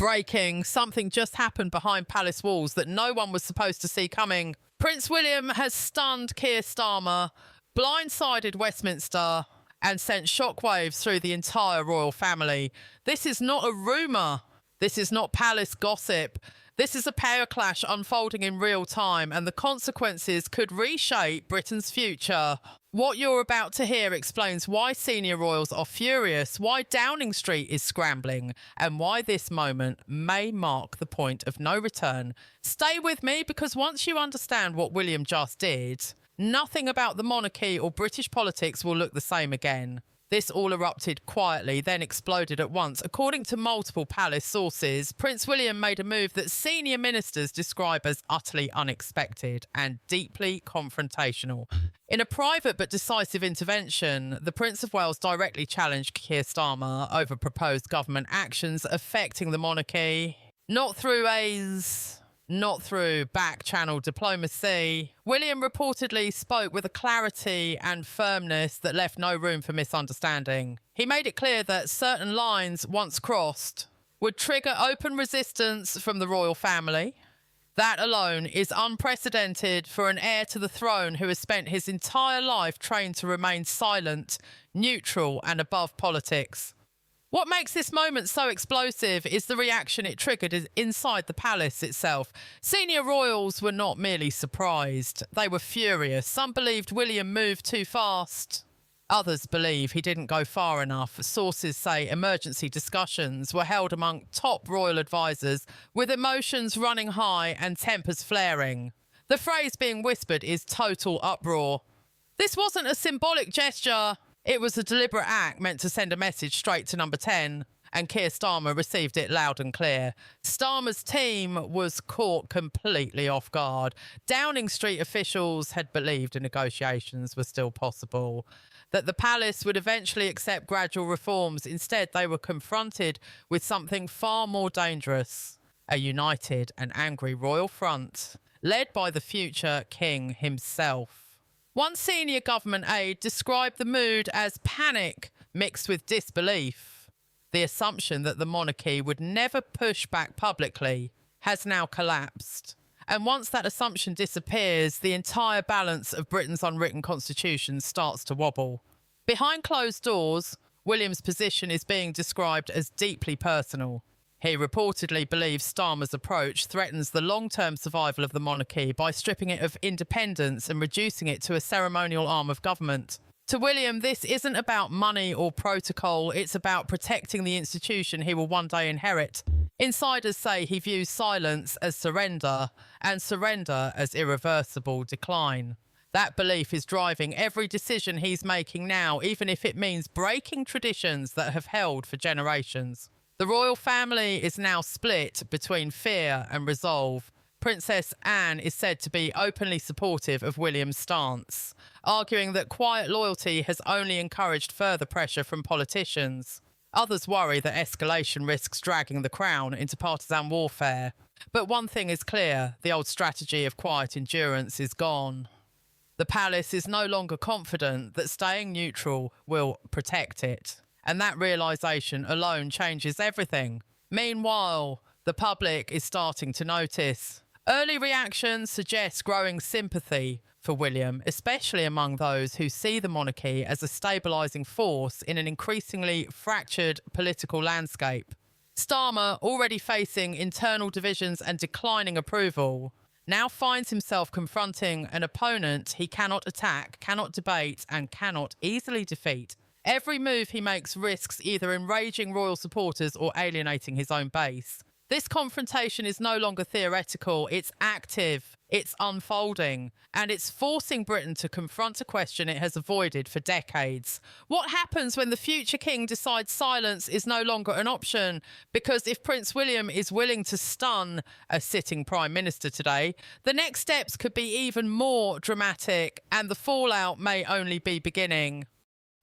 Breaking, something just happened behind palace walls that no one was supposed to see coming. Prince William has stunned Keir Starmer, blindsided Westminster, and sent shockwaves through the entire royal family. This is not a rumour. This is not palace gossip. This is a power clash unfolding in real time, and the consequences could reshape Britain's future. What you're about to hear explains why senior royals are furious, why Downing Street is scrambling, and why this moment may mark the point of no return. Stay with me, because once you understand what William just did, nothing about the monarchy or British politics will look the same again. This all erupted quietly, then exploded at once. According to multiple palace sources, Prince William made a move that senior ministers describe as utterly unexpected and deeply confrontational. In a private but decisive intervention, the Prince of Wales directly challenged Keir Starmer over proposed government actions affecting the monarchy. Not through back-channel diplomacy. William reportedly spoke with a clarity and firmness that left no room for misunderstanding. He made it clear that certain lines, once crossed, would trigger open resistance from the royal family. That alone is unprecedented for an heir to the throne who has spent his entire life trained to remain silent, neutral, and above politics. What makes this moment so explosive is the reaction it triggered inside the palace itself. Senior royals were not merely surprised, they were furious. Some believed William moved too fast. Others believe he didn't go far enough. Sources say emergency discussions were held among top royal advisors, with emotions running high and tempers flaring. The phrase being whispered is total uproar. This wasn't a symbolic gesture. It was a deliberate act meant to send a message straight to number 10, and Keir Starmer received it loud and clear. Starmer's team was caught completely off guard. Downing Street officials had believed negotiations were still possible, that the palace would eventually accept gradual reforms. Instead, they were confronted with something far more dangerous, a united and angry royal front, led by the future king himself. One senior government aide described the mood as panic mixed with disbelief. The assumption that the monarchy would never push back publicly has now collapsed. And once that assumption disappears, the entire balance of Britain's unwritten constitution starts to wobble. Behind closed doors, William's position is being described as deeply personal. He reportedly believes Starmer's approach threatens the long-term survival of the monarchy by stripping it of independence and reducing it to a ceremonial arm of government. To William, this isn't about money or protocol, it's about protecting the institution he will one day inherit. Insiders say he views silence as surrender and surrender as irreversible decline. That belief is driving every decision he's making now, even if it means breaking traditions that have held for generations. The royal family is now split between fear and resolve. Princess Anne is said to be openly supportive of William's stance, arguing that quiet loyalty has only encouraged further pressure from politicians. Others worry that escalation risks dragging the crown into partisan warfare. But one thing is clear, the old strategy of quiet endurance is gone. The palace is no longer confident that staying neutral will protect it. And that realisation alone changes everything. Meanwhile, the public is starting to notice. Early reactions suggest growing sympathy for William, especially among those who see the monarchy as a stabilising force in an increasingly fractured political landscape. Starmer, already facing internal divisions and declining approval, now finds himself confronting an opponent he cannot attack, cannot debate, and cannot easily defeat. Every move he makes risks either enraging royal supporters or alienating his own base. This confrontation is no longer theoretical, it's active, it's unfolding, and it's forcing Britain to confront a question it has avoided for decades. What happens when the future king decides silence is no longer an option? Because if Prince William is willing to stun a sitting Prime Minister today, the next steps could be even more dramatic, and the fallout may only be beginning.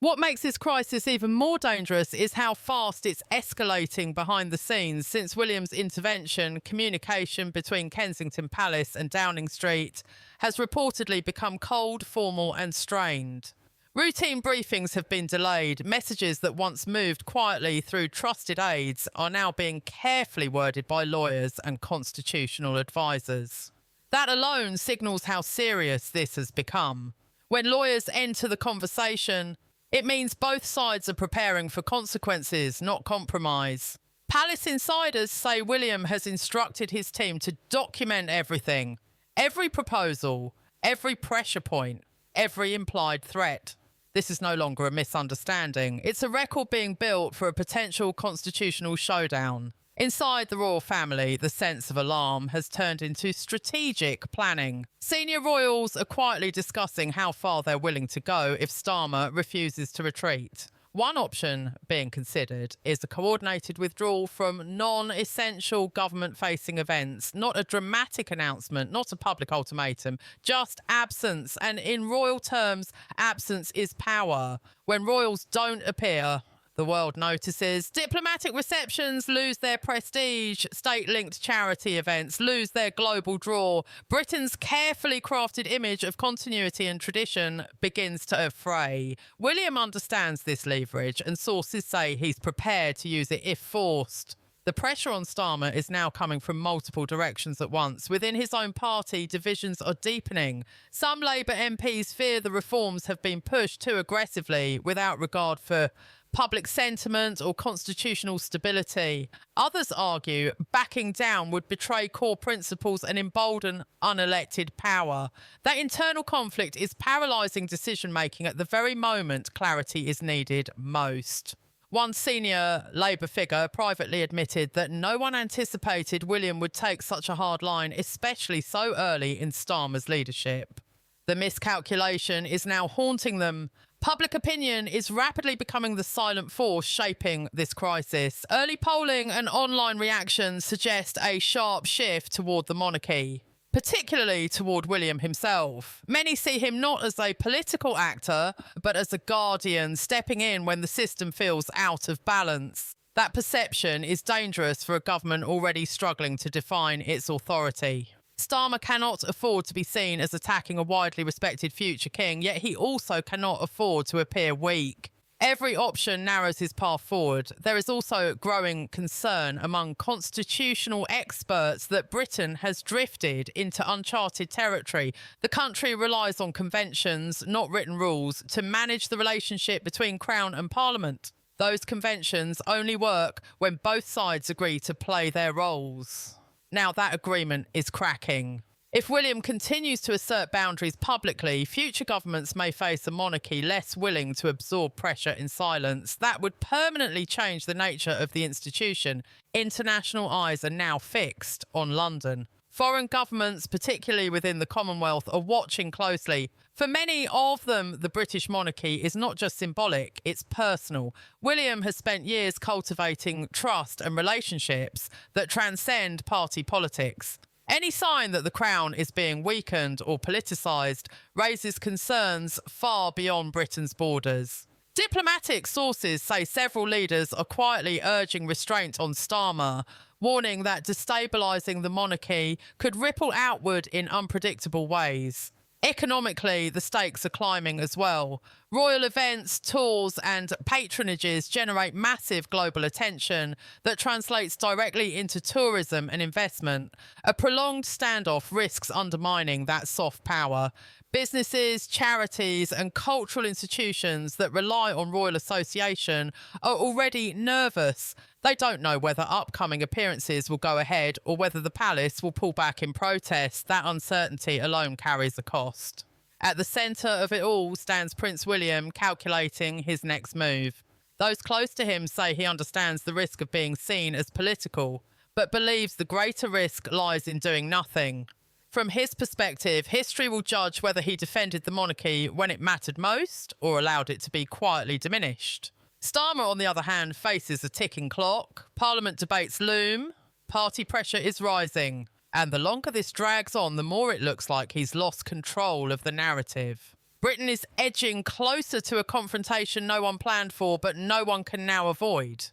What makes this crisis even more dangerous is how fast it's escalating behind the scenes. Since William's intervention, communication between Kensington Palace and Downing Street has reportedly become cold, formal and strained. Routine briefings have been delayed. Messages that once moved quietly through trusted aides are now being carefully worded by lawyers and constitutional advisors. That alone signals how serious this has become. When lawyers enter the conversation, it means both sides are preparing for consequences, not compromise. Palace insiders say William has instructed his team to document everything, every proposal, every pressure point, every implied threat. This is no longer a misunderstanding. It's a record being built for a potential constitutional showdown. Inside the royal family, the sense of alarm has turned into strategic planning. Senior royals are quietly discussing how far they're willing to go if Starmer refuses to retreat. One option being considered is a coordinated withdrawal from non-essential government-facing events, not a dramatic announcement, not a public ultimatum, just absence. And in royal terms, absence is power. When royals don't appear, the world notices. Diplomatic receptions lose their prestige. State-linked charity events lose their global draw. Britain's carefully crafted image of continuity and tradition begins to fray. William understands this leverage, and sources say he's prepared to use it if forced. The pressure on Starmer is now coming from multiple directions at once. Within his own party, divisions are deepening. Some Labour MPs fear the reforms have been pushed too aggressively without regard for public sentiment or constitutional stability. Others argue backing down would betray core principles and embolden unelected power. That internal conflict is paralysing decision-making at the very moment clarity is needed most. One senior Labour figure privately admitted that no one anticipated William would take such a hard line, especially so early in Starmer's leadership. The miscalculation is now haunting them. Public opinion is rapidly becoming the silent force shaping this crisis. Early polling and online reactions suggest a sharp shift toward the monarchy, particularly toward William himself. Many see him not as a political actor, but as a guardian stepping in when the system feels out of balance. That perception is dangerous for a government already struggling to define its authority. Starmer cannot afford to be seen as attacking a widely respected future king, yet he also cannot afford to appear weak. Every option narrows his path forward. There is also growing concern among constitutional experts that Britain has drifted into uncharted territory. The country relies on conventions, not written rules, to manage the relationship between Crown and Parliament. Those conventions only work when both sides agree to play their roles. Now that agreement is cracking. If William continues to assert boundaries publicly, future governments may face a monarchy less willing to absorb pressure in silence. That would permanently change the nature of the institution. International eyes are now fixed on London. Foreign governments, particularly within the Commonwealth, are watching closely. For many of them, the British monarchy is not just symbolic, it's personal. William has spent years cultivating trust and relationships that transcend party politics. Any sign that the Crown is being weakened or politicised raises concerns far beyond Britain's borders. Diplomatic sources say several leaders are quietly urging restraint on Starmer, warning that destabilising the monarchy could ripple outward in unpredictable ways. Economically, the stakes are climbing as well. Royal events, tours and patronages generate massive global attention that translates directly into tourism and investment. A prolonged standoff risks undermining that soft power. Businesses, charities and cultural institutions that rely on royal association are already nervous. They don't know whether upcoming appearances will go ahead or whether the palace will pull back in protest. That uncertainty alone carries a cost. At the centre of it all stands Prince William, calculating his next move. Those close to him say he understands the risk of being seen as political, but believes the greater risk lies in doing nothing. From his perspective, history will judge whether he defended the monarchy when it mattered most or allowed it to be quietly diminished. Starmer, on the other hand, faces a ticking clock. Parliament debates loom. Party pressure is rising. And the longer this drags on, the more it looks like he's lost control of the narrative. Britain is edging closer to a confrontation no one planned for, but no one can now avoid.